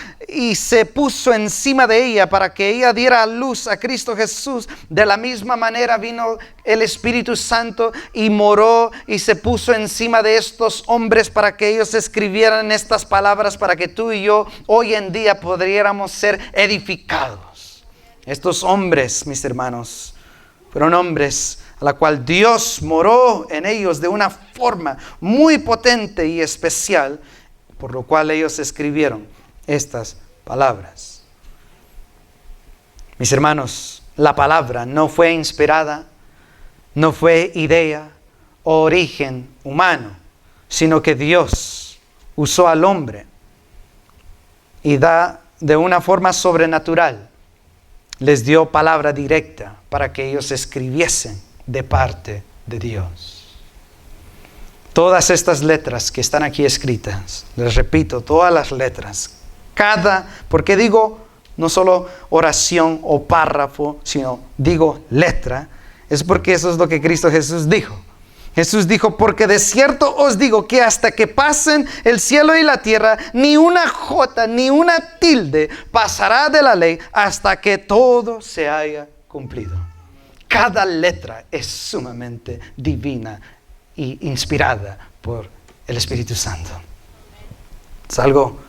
se puso encima de ella para que ella diera a luz a Cristo Jesús. De la misma manera vino el Espíritu Santo y moró y se puso encima de estos hombres para que ellos escribieran estas palabras, para que tú y yo hoy en día podríamos ser edificados. Estos hombres, mis hermanos, fueron hombres a la cual Dios moró en ellos de una forma muy potente y especial, por lo cual ellos escribieron estas palabras. Mis hermanos, la palabra no fue inspirada, no fue idea o origen humano, sino que Dios usó al hombre y de una forma sobrenatural les dio palabra directa para que ellos escribiesen de parte de Dios. Todas estas letras que están aquí escritas, les repito, todas las letras, porque digo no solo oración o párrafo, sino digo letra, es porque eso es lo que Cristo Jesús dijo. Jesús dijo, porque de cierto os digo que hasta que pasen el cielo y la tierra, ni una jota ni una tilde pasará de la ley hasta que todo se haya cumplido. Cada letra es sumamente divina y inspirada por el Espíritu Santo. Es algo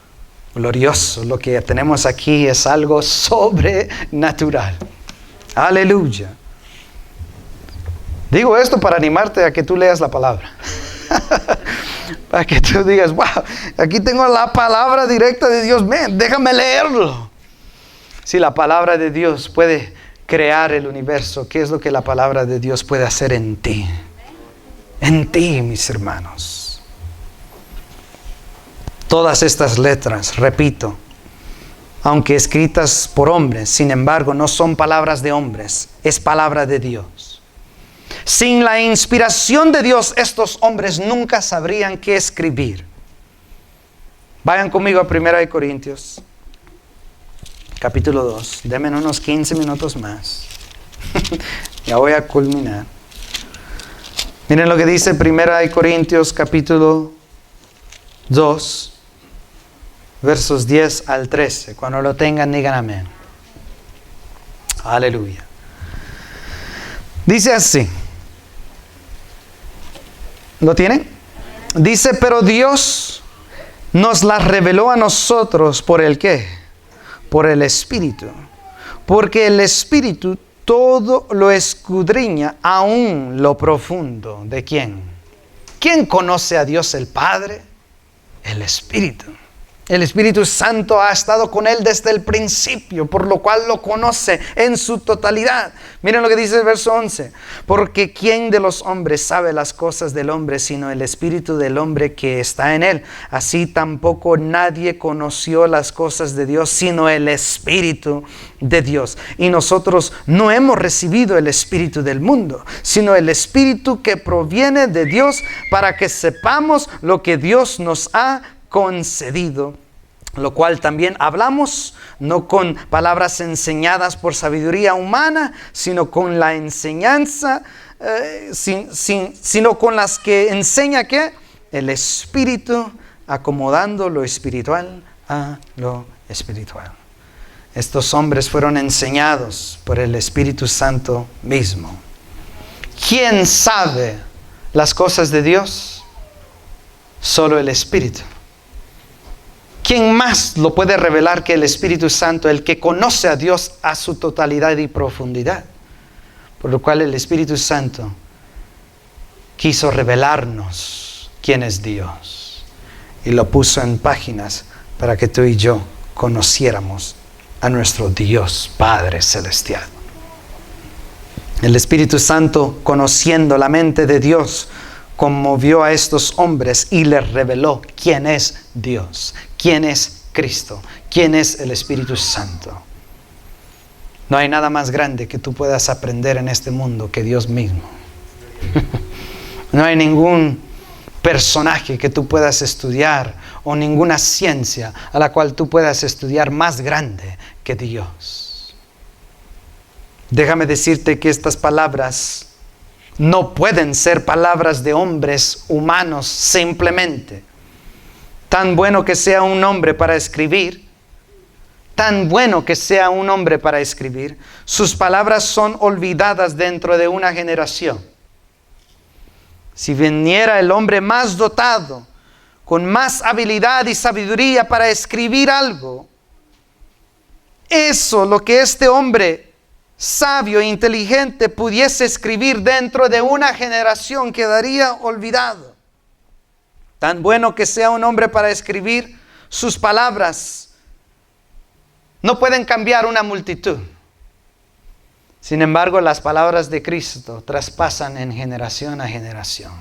glorioso. Lo que tenemos aquí es algo sobrenatural. Aleluya. Digo esto para animarte a que tú leas la palabra. Para que tú digas, wow, aquí tengo la palabra directa de Dios. Déjame leerlo. Si la palabra de Dios puede crear el universo, ¿qué es lo que la palabra de Dios puede hacer en ti? En ti, mis hermanos. Todas estas letras, repito, aunque escritas por hombres, sin embargo, no son palabras de hombres, es palabra de Dios. Sin la inspiración de Dios, estos hombres nunca sabrían qué escribir. Vayan conmigo a 1 Corintios, capítulo 2. Denme unos 15 minutos más. Ya voy a culminar. Miren lo que dice 1 Corintios, capítulo 2, versos 10 al 13. Cuando lo tengan, digan amén. Aleluya. Dice así. ¿Lo tienen? Dice, pero Dios nos las reveló a nosotros por el ¿qué? Por el Espíritu. Porque el Espíritu todo lo escudriña, aún lo profundo. ¿De quién? ¿Quién conoce a Dios el Padre? El Espíritu. El Espíritu Santo ha estado con él desde el principio, por lo cual lo conoce en su totalidad. Miren lo que dice el verso 11. Porque ¿quién de los hombres sabe las cosas del hombre, sino el Espíritu del hombre que está en él? Así tampoco nadie conoció las cosas de Dios, sino el Espíritu de Dios. Y nosotros no hemos recibido el Espíritu del mundo, sino el Espíritu que proviene de Dios, para que sepamos lo que Dios nos ha concedido, lo cual también hablamos, no con palabras enseñadas por sabiduría humana, sino con la enseñanza, sino con las que enseña ¿qué? El Espíritu, acomodando lo espiritual a lo espiritual. Estos hombres fueron enseñados por el Espíritu Santo mismo. ¿Quién sabe las cosas de Dios? Solo el Espíritu. ¿Quién más lo puede revelar que el Espíritu Santo, el que conoce a Dios a su totalidad y profundidad? Por lo cual el Espíritu Santo quiso revelarnos quién es Dios y lo puso en páginas para que tú y yo conociéramos a nuestro Dios Padre Celestial. El Espíritu Santo, conociendo la mente de Dios, conmovió a estos hombres y les reveló quién es Dios, quién es Cristo, quién es el Espíritu Santo. No hay nada más grande que tú puedas aprender en este mundo que Dios mismo. No hay ningún personaje que tú puedas estudiar o ninguna ciencia a la cual tú puedas estudiar más grande que Dios. Déjame decirte que estas palabras no pueden ser palabras de hombres humanos simplemente. Tan bueno que sea un hombre para escribir, sus palabras son olvidadas dentro de una generación. Si viniera el hombre más dotado, con más habilidad y sabiduría para escribir algo, eso, lo que este hombre sabio e inteligente pudiese escribir dentro de una generación, quedaría olvidado. Tan bueno que sea un hombre para escribir, sus palabras no pueden cambiar una multitud. Sin embargo, las palabras de Cristo traspasan en generación a generación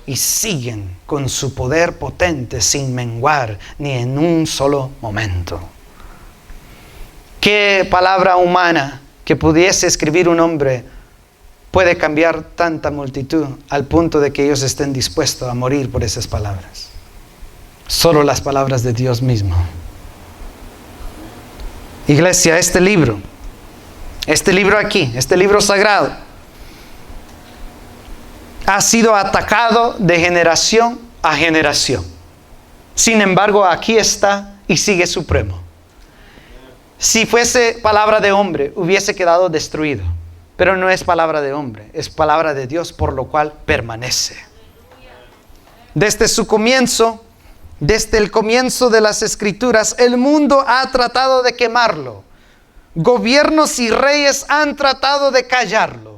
y siguen con su poder potente sin menguar ni en un solo momento. ¿Qué palabra humana que pudiese escribir un hombre puede cambiar tanta multitud al punto de que ellos estén dispuestos a morir por esas palabras? Solo las palabras de Dios mismo. Iglesia, este libro aquí, este libro sagrado, ha sido atacado de generación a generación. Sin embargo, aquí está y sigue supremo. Si fuese palabra de hombre, hubiese quedado destruido. Pero no es palabra de hombre, es palabra de Dios, por lo cual permanece. Desde su comienzo, desde el comienzo de las Escrituras, el mundo ha tratado de quemarlo. Gobiernos y reyes han tratado de callarlo.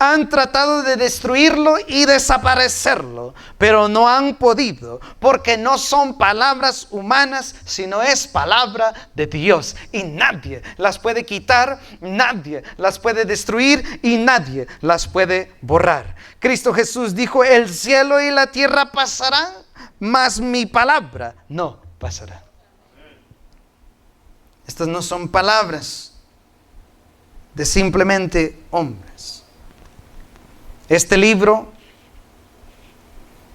Han tratado de destruirlo y desaparecerlo, pero no han podido, porque no son palabras humanas, sino es palabra de Dios. Y nadie las puede quitar, nadie las puede destruir y nadie las puede borrar. Cristo Jesús dijo: el cielo y la tierra pasarán, mas mi palabra no pasará. Estas no son palabras de simplemente hombres. Este libro,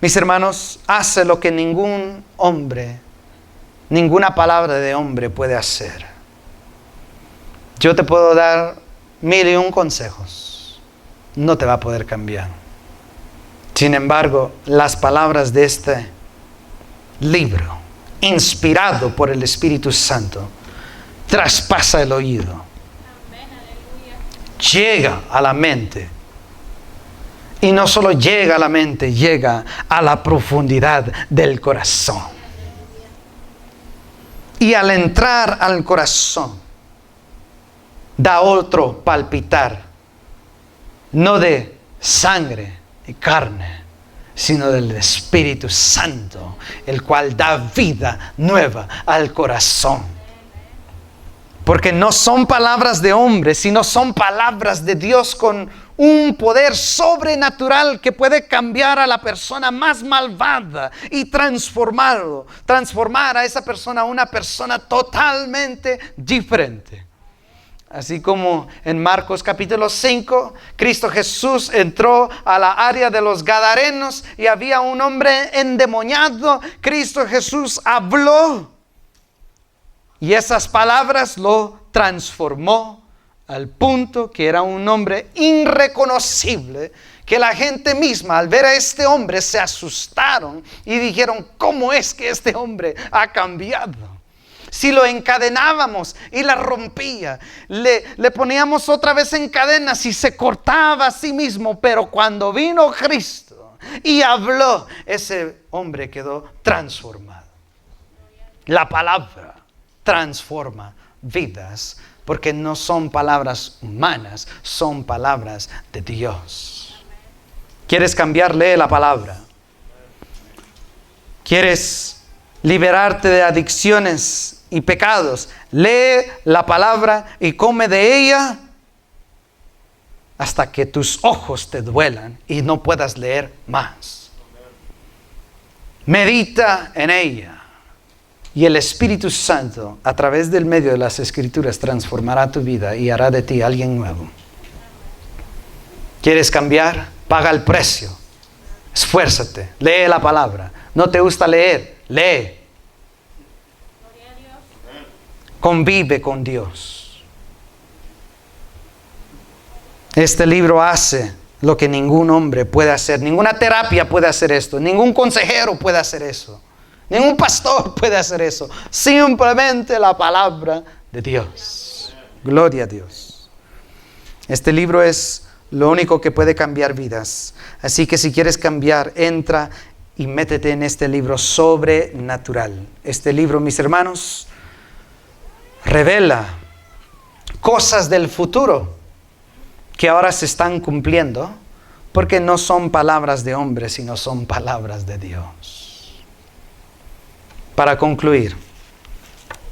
mis hermanos, hace lo que ningún hombre, ninguna palabra de hombre puede hacer. Yo te puedo dar 1001 consejos, no te va a poder cambiar. Sin embargo, las palabras de este libro, inspirado por el Espíritu Santo, traspasa el oído, llega a la mente. Y no solo llega a la mente, llega a la profundidad del corazón. Y al entrar al corazón, da otro palpitar, no de sangre y carne, sino del Espíritu Santo, el cual da vida nueva al corazón. Porque no son palabras de hombre, sino son palabras de Dios con un poder sobrenatural que puede cambiar a la persona más malvada y transformar a esa persona a una persona totalmente diferente. Así como en Marcos capítulo 5, Cristo Jesús entró a la área de los Gadarenos y había un hombre endemoniado. Cristo Jesús habló y esas palabras lo transformó al punto que era un hombre irreconocible, que la gente misma al ver a este hombre se asustaron y dijeron: ¿cómo es que este hombre ha cambiado? Si lo encadenábamos y la rompía, le poníamos otra vez en cadenas y se cortaba a sí mismo, pero cuando vino Cristo y habló, ese hombre quedó transformado. La palabra transforma vidas, porque no son palabras humanas, son palabras de Dios. ¿Quieres cambiar? Lee la palabra. ¿Quieres liberarte de adicciones y pecados. Lee la palabra y come de ella hasta que tus ojos te duelan y no puedas leer más. Medita en ella. Y el Espíritu Santo, a través del medio de las Escrituras, transformará tu vida y hará de ti alguien nuevo. ¿Quieres cambiar? Paga el precio. Esfuérzate. Lee la palabra. ¿No te gusta leer? Lee. Convive con Dios. Este libro hace lo que ningún hombre puede hacer. Ninguna terapia puede hacer esto. Ningún consejero puede hacer eso. Ningún pastor puede hacer eso. Simplemente la palabra de Dios. Gloria a Dios. Este libro es lo único que puede cambiar vidas. Así que si quieres cambiar, entra y métete en este libro sobrenatural. Este libro, mis hermanos, revela cosas del futuro que ahora se están cumpliendo, porque no son palabras de hombre, sino son palabras de Dios. Para concluir,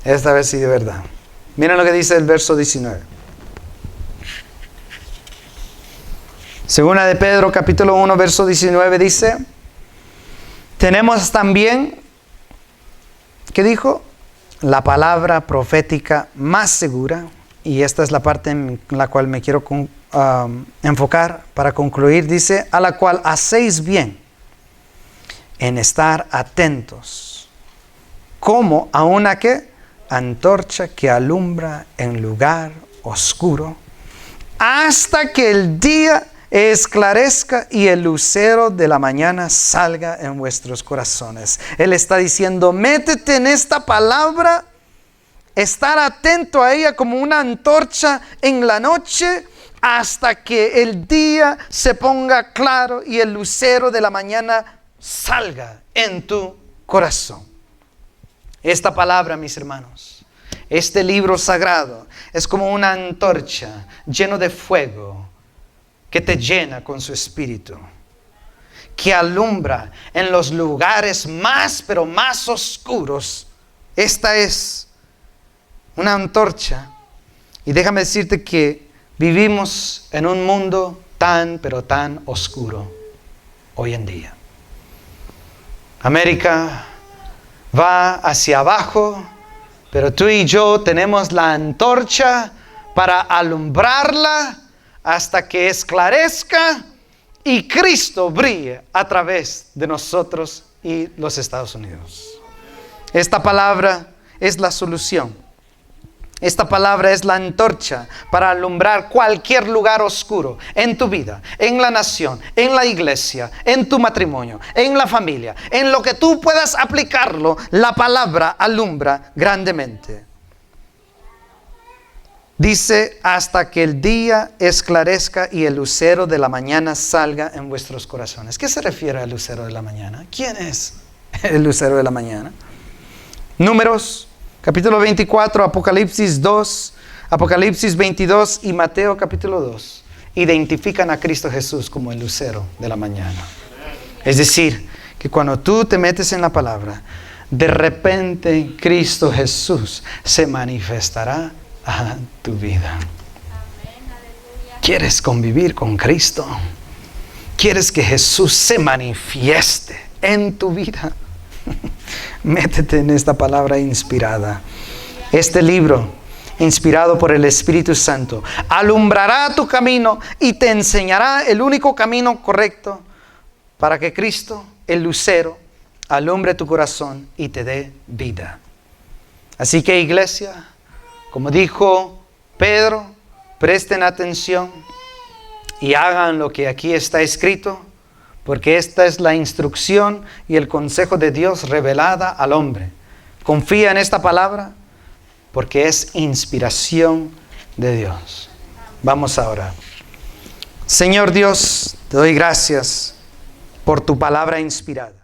esta vez sí de verdad. Miren lo que dice el verso 19. Segunda de Pedro, capítulo 1, verso 19 dice: tenemos también, ¿qué dijo? La palabra profética más segura, y esta es la parte en la cual me quiero enfocar para concluir. Dice: a la cual hacéis bien en estar atentos, como a una ¿qué? Antorcha que alumbra en lugar oscuro, hasta que el día esclarezca y el lucero de la mañana salga en vuestros corazones. Él está diciendo: métete en esta palabra, estar atento a ella como una antorcha en la noche, hasta que el día se ponga claro y el lucero de la mañana salga en tu corazón. Esta palabra, mis hermanos, este libro sagrado es como una antorcha lleno de fuego que te llena con su espíritu, que alumbra en los lugares más, pero más oscuros. Esta es una antorcha. Y déjame decirte que vivimos en un mundo tan, pero tan oscuro hoy en día. América va hacia abajo, pero tú y yo tenemos la antorcha para alumbrarla hasta que esclarezca y Cristo brille a través de nosotros y los Estados Unidos. Esta palabra es la solución. Esta palabra es la antorcha para alumbrar cualquier lugar oscuro en tu vida, en la nación, en la iglesia, en tu matrimonio, en la familia. En lo que tú puedas aplicarlo, la palabra alumbra grandemente. Dice: hasta que el día esclarezca y el lucero de la mañana salga en vuestros corazones. ¿Qué se refiere al lucero de la mañana? ¿Quién es el lucero de la mañana? Números capítulo 24, Apocalipsis 2, Apocalipsis 22 y Mateo capítulo 2 identifican a Cristo Jesús como el lucero de la mañana. Es decir, que cuando tú te metes en la palabra, de repente Cristo Jesús se manifestará a tu vida. ¿Quieres convivir con Cristo? ¿Quieres que Jesús se manifieste en tu vida? Métete en esta palabra inspirada. Este libro, inspirado por el Espíritu Santo, alumbrará tu camino y te enseñará el único camino correcto para que Cristo, el lucero, alumbre tu corazón y te dé vida. Así que, iglesia, como dijo Pedro, presten atención y hagan lo que aquí está escrito, porque esta es la instrucción y el consejo de Dios revelada al hombre. Confía en esta palabra porque es inspiración de Dios. Vamos a orar. Señor Dios, te doy gracias por tu palabra inspirada.